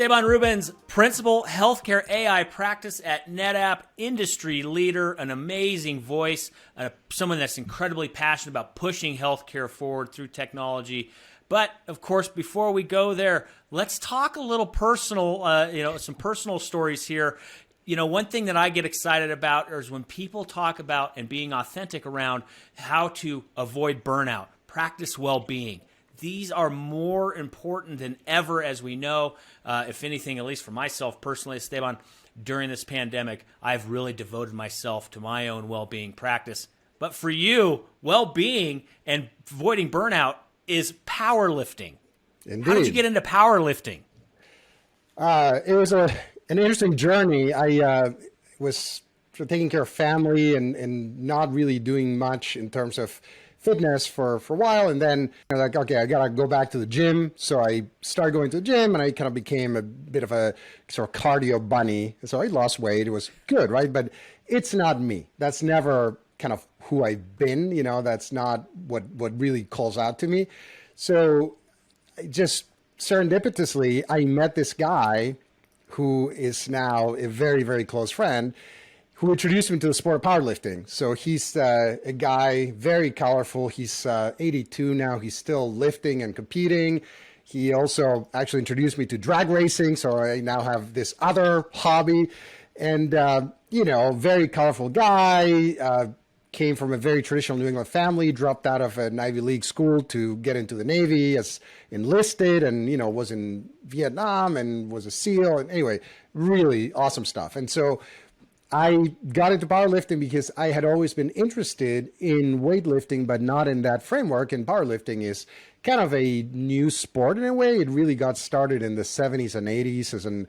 Esteban Rubens, Principal Healthcare AI Practice at NetApp, industry leader, an amazing voice, someone that's incredibly passionate about pushing healthcare forward through technology. But, of course, before we go there, let's talk a little personal, some personal stories here. You know, one thing that I get excited about is when people talk about and being authentic around how to avoid burnout, practice well-being. These are more important than ever, as we know. If anything, at least for myself personally, Esteban, during this pandemic, I've really devoted myself to my own well-being practice. But for you, well-being and avoiding burnout is powerlifting. Indeed. How did you get into powerlifting? It was an interesting journey. I was taking care of family and not really doing much in terms of fitness for a while. And then I was like, okay, I got to go back to the gym. So I started going to the gym and I kind of became a bit of a sort of cardio bunny. So I lost weight. It was good, right? But it's not me. That's never kind of who I've been. You know, that's not what really calls out to me. So just serendipitously, I met this guy who is now a very, very close friend, who introduced me to the sport of powerlifting. So he's a guy, very colorful. He's 82 now. He's still lifting and competing. He also actually introduced me to drag racing. So I now have this other hobby. And, very colorful guy, came from a very traditional New England family, dropped out of an Ivy League school to get into the Navy as enlisted and, was in Vietnam and was a SEAL. And anyway, really awesome stuff. And so I got into powerlifting because I had always been interested in weightlifting, but not in that framework. And powerlifting is kind of a new sport in a way. It really got started in the 70s and 80s as an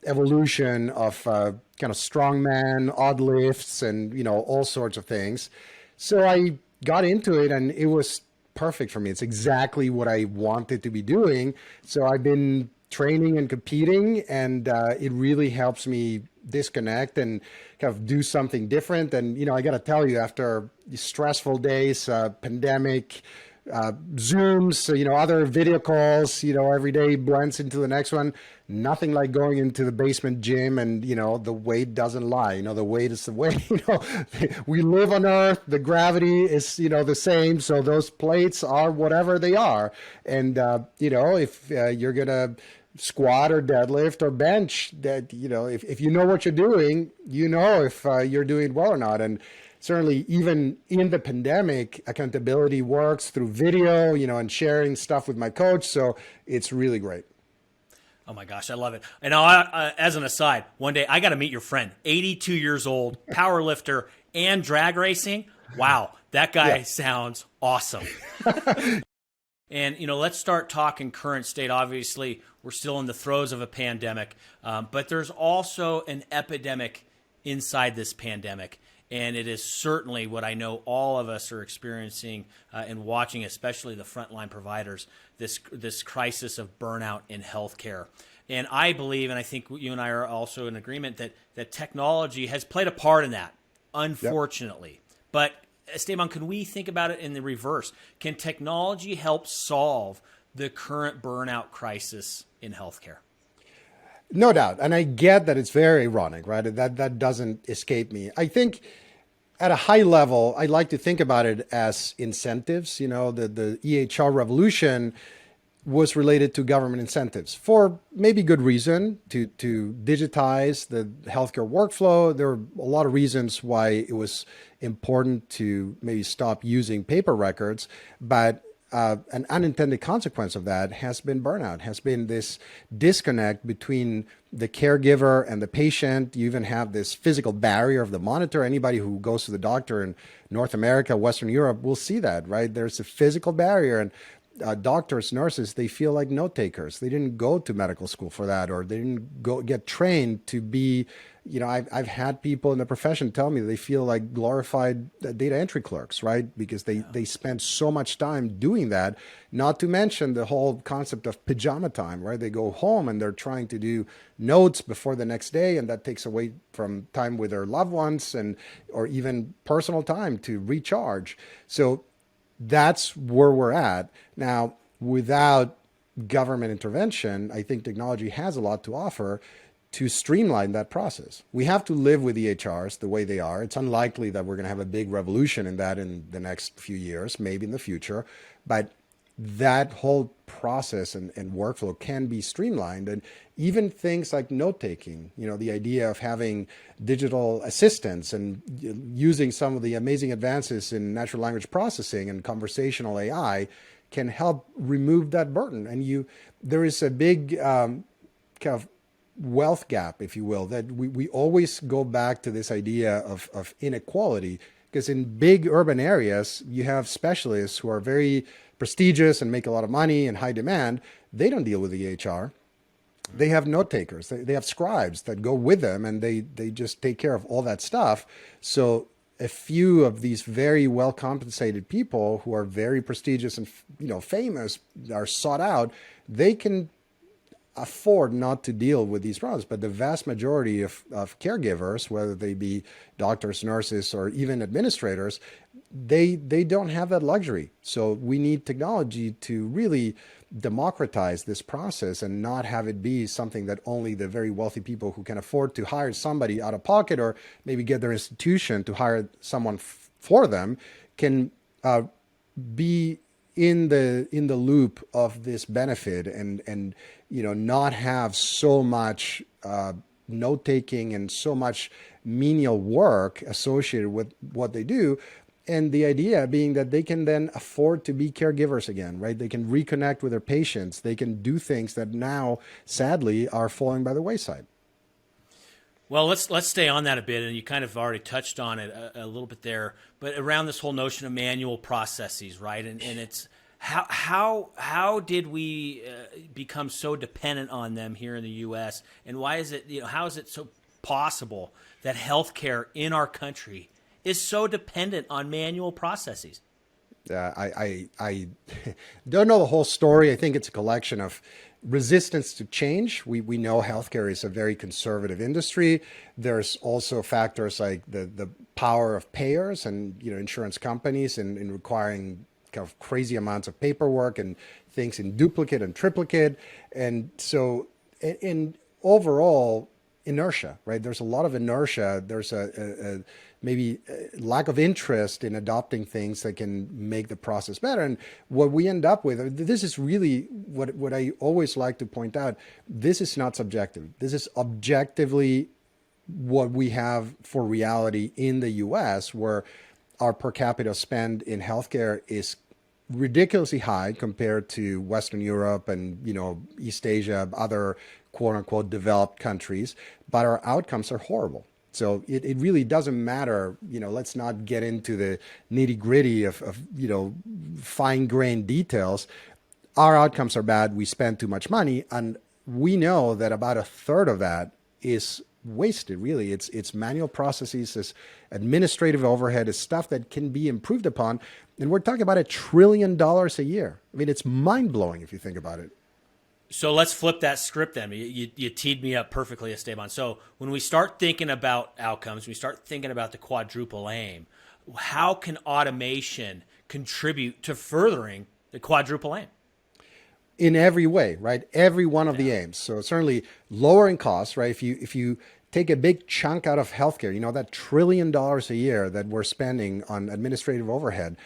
evolution of kind of strongman, odd lifts, and, all sorts of things. So I got into it and it was perfect for me. It's exactly what I wanted to be doing. So I've been training and competing, and it really helps me disconnect and kind of do something different. And, I got to tell you, after stressful days, pandemic, Zooms, other video calls, every day blends into the next one. Nothing like going into the basement gym and, the weight doesn't lie. The weight is the weight. We live on Earth. The gravity is, the same. So those plates are whatever they are. And, if you're going to squat or deadlift or bench, that, if you know what you're doing, if you're doing well or not. And certainly even in the pandemic, accountability works through video, and sharing stuff with my coach. So it's really great. Oh my gosh, I love it. And as an aside, one day I got to meet your friend, 82 years old, power lifter and drag racing. Wow, that guy sounds awesome. And, let's start talking current state. Obviously, we're still in the throes of a pandemic, but there's also an epidemic inside this pandemic. And it is certainly what I know all of us are experiencing and watching, especially the frontline providers, this crisis of burnout in healthcare. And I believe, and I think you and I are also in agreement, that technology has played a part in that, unfortunately. Yep. But Esteban, can we think about it in the reverse? Can technology help solve the current burnout crisis in healthcare? No doubt. And I get that it's very ironic, right? That doesn't escape me. I think at a high level, I like to think about it as incentives. The EHR revolution was related to government incentives for maybe good reason to digitize the healthcare workflow. There were a lot of reasons why it was important to maybe stop using paper records, but an unintended consequence of that has been burnout, has been this disconnect between the caregiver and the patient. You even have this physical barrier of the monitor. Anybody who goes to the doctor in North America, Western Europe will see that, right? There's a physical barrier, and doctors, nurses, they feel like note takers. They didn't go to medical school for that, or they didn't go get trained to be, I've had people in the profession tell me they feel like glorified data entry clerks, right? Because they spend so much time doing that, not to mention the whole concept of pajama time, right? They go home and they're trying to do notes before the next day, and that takes away from time with their loved ones or even personal time to recharge. So that's where we're at now. Without government intervention, I think technology has a lot to offer to streamline that process. We have to live with EHRs the way they are. It's unlikely that we're going to have a big revolution in that in the next few years, maybe in the future, but that whole process and workflow can be streamlined. And even things like note-taking, the idea of having digital assistants and using some of the amazing advances in natural language processing and conversational AI can help remove that burden. And there is a big kind of wealth gap, if you will, that we always go back to this idea of inequality, because in big urban areas, you have specialists who are very prestigious and make a lot of money and high demand. They don't deal with the EHR. They have note takers. They have scribes that go with them, and they just take care of all that stuff. So a few of these very well compensated people who are very prestigious and famous, are sought out, they can afford not to deal with these problems. But the vast majority of caregivers, whether they be doctors, nurses, or even administrators, they don't have that luxury. So we need technology to really democratize this process and not have it be something that only the very wealthy people who can afford to hire somebody out of pocket, or maybe get their institution to hire someone for them, can be in the loop of this benefit, and not have so much note taking and so much menial work associated with what they do. And the idea being that they can then afford to be caregivers again, right? They can reconnect with their patients. They can do things that now, sadly, are falling by the wayside. Well, let's stay on that a bit, and you kind of already touched on it a little bit there, but around this whole notion of manual processes, right? And it's how did we become so dependent on them here in the U.S., and why is it, how is it so possible that healthcare in our country is so dependent on manual processes? I don't know the whole story. I think it's a collection of resistance to change. We know healthcare is a very conservative industry. There's also factors like the power of payers and insurance companies in requiring kind of crazy amounts of paperwork and things in duplicate and triplicate. And so in overall inertia, right? There's a lot of inertia. There's a maybe lack of interest in adopting things that can make the process better. And what we end up with, this is really what I always like to point out, this is not subjective. This is objectively what we have for reality in the US, where our per capita spend in healthcare is ridiculously high compared to Western Europe and, East Asia, other quote unquote developed countries, but our outcomes are horrible. So it really doesn't matter, let's not get into the nitty gritty of fine grained details. Our outcomes are bad. We spend too much money. And we know that about a third of that is wasted, really. It's manual processes, it's administrative overhead, it's stuff that can be improved upon. And we're talking about $1 trillion a year. I mean, it's mind blowing if you think about it. So let's flip that script then. You teed me up perfectly, Esteban. So when we start thinking about outcomes, we start thinking about the quadruple aim, how can automation contribute to furthering the quadruple aim? In every way, right? Every one of the aims. So certainly lowering costs, right? If you take a big chunk out of healthcare, that $1 trillion a year that we're spending on administrative overhead,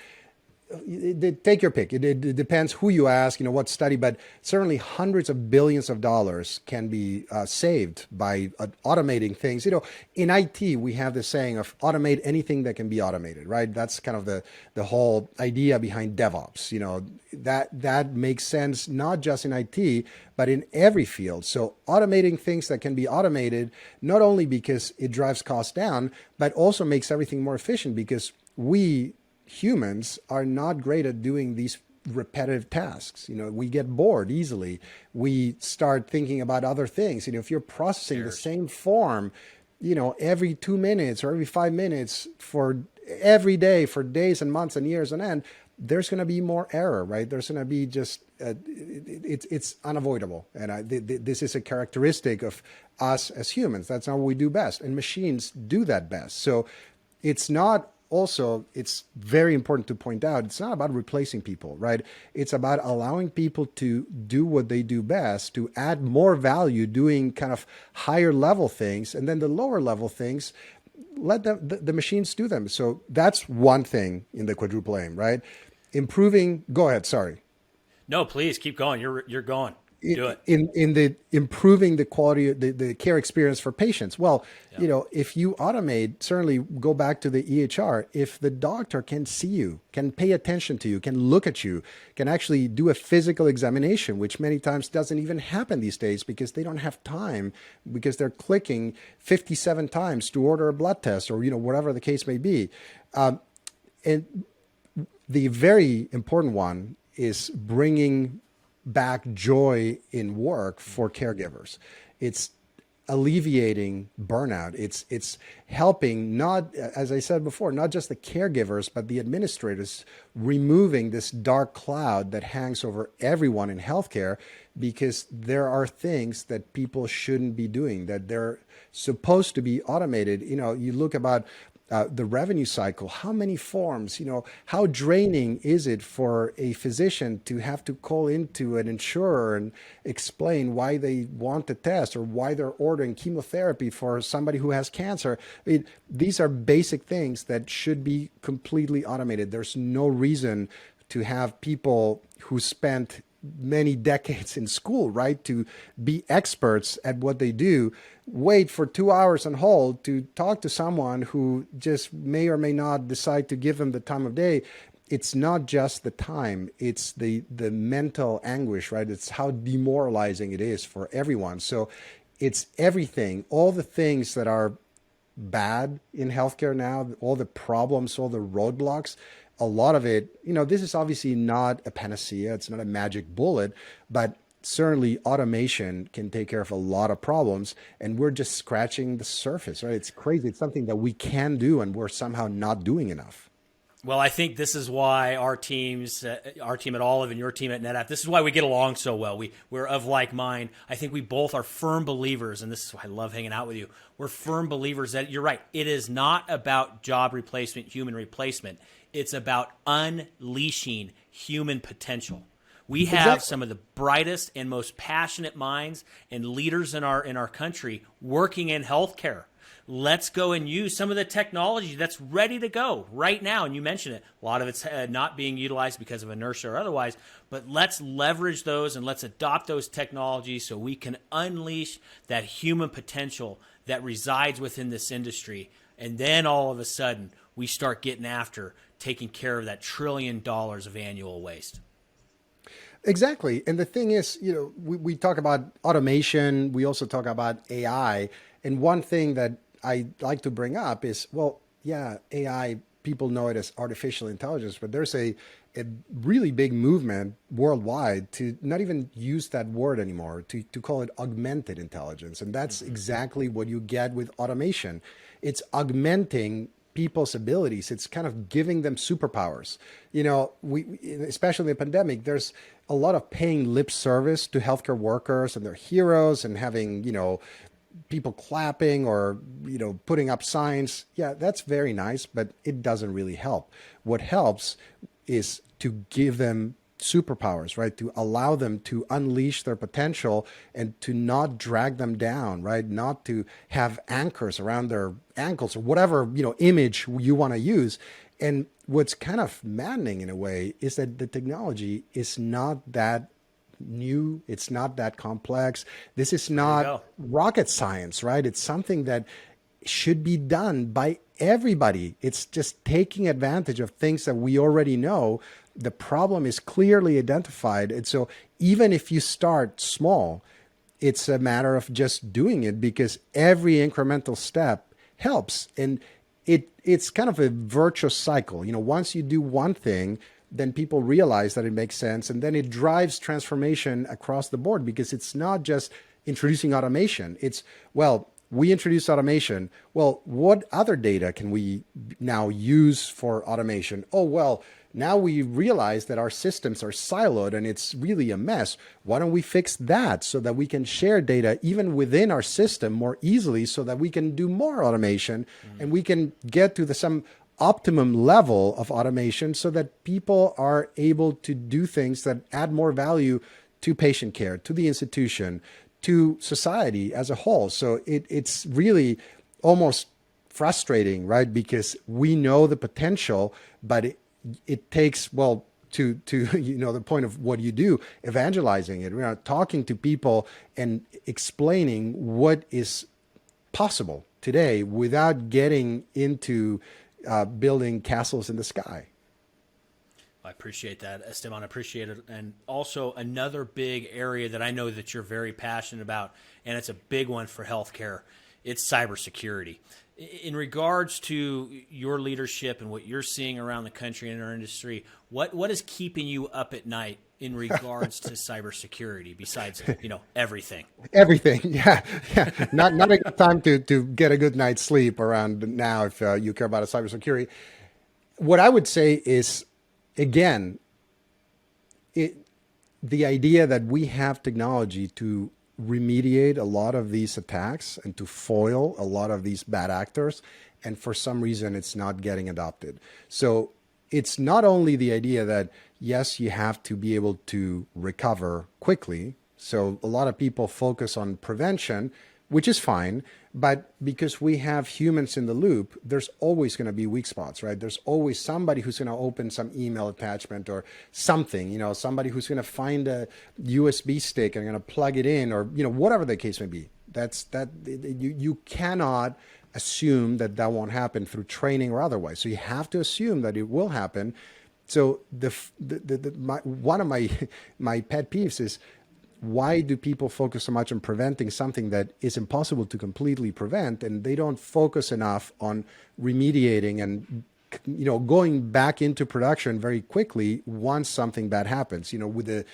take your pick. It depends who you ask, what study, but certainly hundreds of billions of dollars can be saved by automating things. In IT, we have this saying of automate anything that can be automated, right? That's kind of the whole idea behind DevOps. That makes sense, not just in IT, but in every field. So automating things that can be automated, not only because it drives costs down, but also makes everything more efficient, because we humans are not great at doing these repetitive tasks. We get bored easily. We start thinking about other things. If you're processing the same form, every 2 minutes or every 5 minutes for every day for days and months and years on end, there's going to be more error, right? There's going to be just, it's unavoidable. And this is a characteristic of us as humans. That's not what we do best. And machines do that best. So it's not also, it's very important to point out, it's not about replacing people, right? It's about allowing people to do what they do best, to add more value doing kind of higher level things, and then the lower level things, let the machines do them. So that's one thing in the quadruple aim, right? Improving, go ahead, sorry. No, please keep going. You're going. Do it. In the improving the quality, the care experience for patients. Well, if you automate, certainly go back to the EHR. If the doctor can see you, can pay attention to you, can look at you, can actually do a physical examination, which many times doesn't even happen these days because they don't have time, because they're clicking 57 times to order a blood test or, whatever the case may be. And the very important one is bringing back joy in work for caregivers. It's alleviating burnout. It's helping, not, as I said before, not just the caregivers, but the administrators, removing this dark cloud that hangs over everyone in healthcare, because there are things that people shouldn't be doing, that they're supposed to be automated. You look about the revenue cycle, how many forms, how draining is it for a physician to have to call into an insurer and explain why they want the test or why they're ordering chemotherapy for somebody who has cancer. These are basic things that should be completely automated. There's no reason to have people who spent many decades in school, right, to be experts at what they do, wait for 2 hours on hold to talk to someone who just may or may not decide to give them the time of day. It's not just the time, it's the mental anguish, right? It's how demoralizing it is for everyone. So it's everything, all the things that are bad in healthcare now, all the problems, all the roadblocks. A lot of it, this is obviously not a panacea. It's not a magic bullet, but certainly automation can take care of a lot of problems. And we're just scratching the surface, right? It's crazy. It's something that we can do, and we're somehow not doing enough. Well, I think this is why our team at Olive and your team at NetApp, this is why we get along so well. We're of like mind. I think we both are firm believers, and this is why I love hanging out with you. We're firm believers that you're right. It is not about job replacement, human replacement. It's about unleashing human potential. We have some of the brightest and most passionate minds and leaders in our country working in healthcare. Let's go and use some of the technology that's ready to go right now. And you mentioned it. A lot of it's not being utilized because of inertia or otherwise, but let's leverage those and let's adopt those technologies so we can unleash that human potential that resides within this industry. And then all of a sudden, we start getting after taking care of that $1 trillion of annual waste. Exactly. And the thing is, we talk about automation. We also talk about AI. And one thing that I like to bring up is, well, yeah, AI, people know it as artificial intelligence, but there's a really big movement worldwide to not even use that word anymore, to call it augmented intelligence. And that's exactly what you get with automation. It's augmenting people's abilities. It's kind of giving them superpowers. We, especially in the pandemic, there's a lot of paying lip service to healthcare workers and their heroes and having, people clapping or, putting up signs. Yeah, that's very nice, but it doesn't really help. What helps is to give them superpowers, right? To allow them to unleash their potential and to not drag them down, right? Not to have anchors around their ankles or whatever, image you want to use. And what's kind of maddening in a way is that the technology is not that new. It's not that complex. This is not rocket science, right? It's something that should be done by everybody. It's just taking advantage of things that we already know. The problem is clearly identified. And so even if you start small, it's a matter of just doing it, because every incremental step helps. And it's kind of a virtuous cycle. Once you do one thing, then people realize that it makes sense. And then it drives transformation across the board, because it's not just introducing automation. It's, well, we introduced automation. Well, what other data can we now use for automation? Oh, well, now we realize that our systems are siloed and it's really a mess. Why don't we fix that so that we can share data even within our system more easily, so that we can do more automation and we can get to some optimum level of automation so that people are able to do things that add more value to patient care, to the institution, to society as a whole. So it's really almost frustrating, right? Because we know the potential, but it takes, well, to the point of what you do, evangelizing it, talking to people and explaining what is possible today without getting into building castles in the sky. I appreciate that, Esteban. I appreciate it. And also another big area that I know that you're very passionate about, and it's a big one for healthcare, it's cybersecurity. In regards to your leadership and what you're seeing around the country and our industry, what is keeping you up at night in regards to cybersecurity besides, everything? Everything. Yeah. Not a good time to get a good night's sleep around now if you care about cybersecurity. What I would say is, again, the idea that we have technology to remediate a lot of these attacks and to foil a lot of these bad actors, and for some reason it's not getting adopted. So it's not only the idea that, yes, you have to be able to recover quickly. So a lot of people focus on prevention, which is fine, but because we have humans in the loop, there's always going to be weak spots, right? There's always somebody who's going to open some email attachment or something, somebody who's going to find a USB stick and going to plug it in, or, whatever the case may be. You cannot assume that won't happen through training or otherwise. So you have to assume that it will happen. So one of my pet peeves is, why do people focus so much on preventing something that is impossible to completely prevent, and they don't focus enough on remediating and going back into production very quickly once something bad happens, with the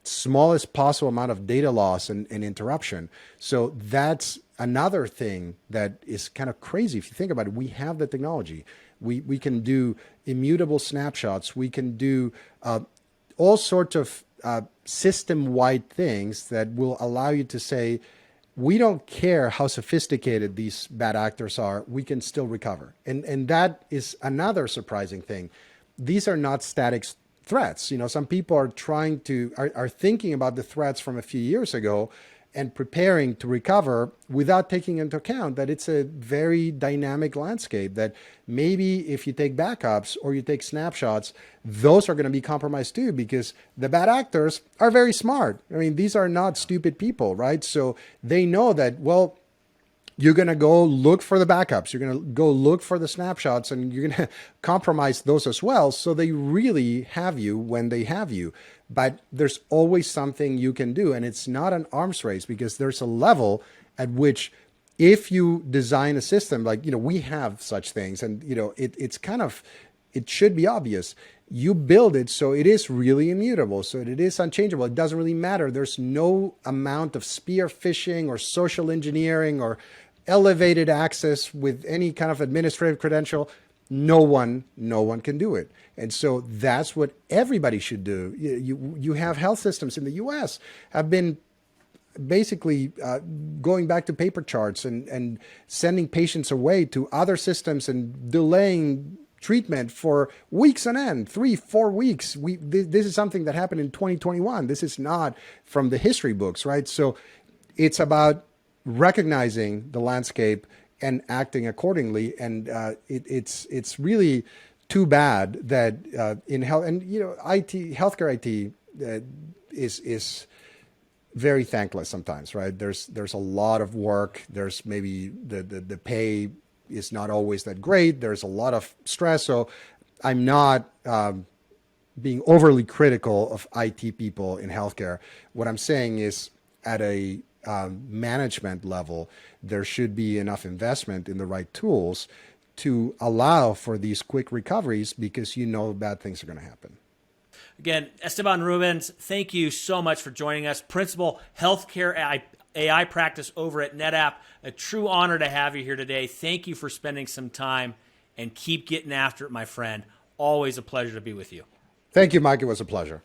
smallest possible amount of data loss and interruption. So that's another thing that is kind of crazy. If you think about it, we have the technology. We can do immutable snapshots. We can do all sorts of system-wide things that will allow you to say, we don't care how sophisticated these bad actors are, we can still recover. And that is another surprising thing. These are not static threats. Some people are are thinking about the threats from a few years ago and preparing to recover without taking into account that it's a very dynamic landscape, that maybe if you take backups or you take snapshots, those are going to be compromised too, because the bad actors are very smart. I mean, these are not stupid people, right? So they know that, well, you're going to go look for the backups, you're going to go look for the snapshots, and you're going to compromise those as well. So they really have you when they have you. But there's always something you can do. And it's not an arms race, because there's a level at which, if you design a system like, we have such things, and, it should be obvious. You build it so it is really immutable, so it is unchangeable. It doesn't really matter. There's no amount of spear phishing or social engineering or elevated access with any kind of administrative credential. No one can do it. And so that's what everybody should do. You have health systems in the US have been basically going back to paper charts and sending patients away to other systems and delaying treatment for weeks on end, 3-4 weeks. This is something that happened in 2021. This is not from the history books, right? So it's about recognizing the landscape and acting accordingly. And it's really too bad that in health and healthcare IT is very thankless sometimes, right? There's a lot of work. There's maybe the pay is not always that great. There's a lot of stress. So I'm not being overly critical of IT people in healthcare. What I'm saying is, at a management level, there should be enough investment in the right tools to allow for these quick recoveries, because bad things are going to happen. Again, Esteban Rubens, thank you so much for joining us. Principal Healthcare AI Practice over at NetApp. A true honor to have you here today. Thank you for spending some time, and keep getting after it, my friend. Always a pleasure to be with you. Thank you, Mike. It was a pleasure.